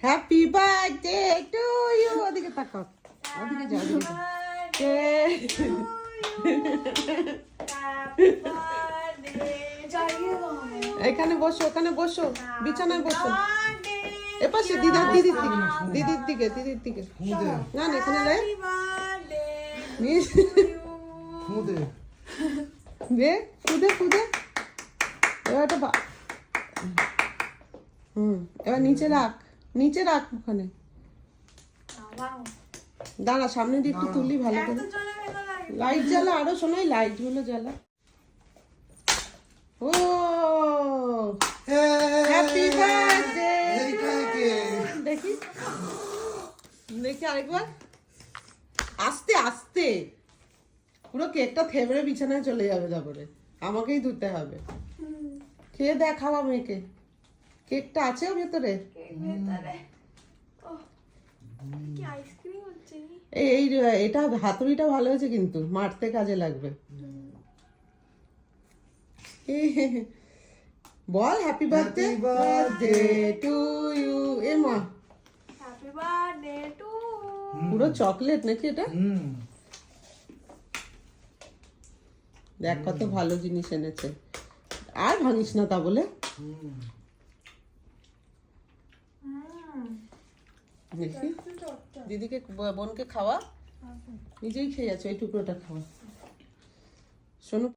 Happy birthday to you. ওদিকে তাকাও, ওদিকে যাও, ওদিকে যাও। এখানে বসো, ওখানে বসো, বিছানায় বসো। এপাশে দিদির দিকে, দিদির দিকে। না না, এখানে রে দে, খুদে খুদে। এবার নিচে রাখ, নিচে রাখ ওখানে। দাঁড়া, সামনে দিয়ে একটু তুললি ভালো করে। লাইট জ্বালা, আরো শোনাই, লাইট গুলো জ্বালা। ও হ্যাপি বার্থডে। দেখি দেখি আরেকবার, আস্তে আস্তে। পুরো কেকটা থেবড়ে বিছানায় চলে যাবে, তারপরে আমাকেই ধুতে হবে। খেয়ে দেখাও মেয়েকে। কেকটা আছে ওর ভেতরে? এই এটা হাতুড়িটা ভালো হয়েছে, কিন্তু মারতে কাজে লাগবে। বল happy birthday, birthday to you. এ মা, হ্যাপি বার্থডে টু। পুরো চকলেট নাকি এটা? দেখ কত ভালো জিনিস এনেছে। আর ভাঙিস না তা বলে। দেখি দিদিকে, বোনকে খাওয়া, নিজেই খেয়ে যাচ্ছে। ওই টুকরোটা খাওয়া। শোনো।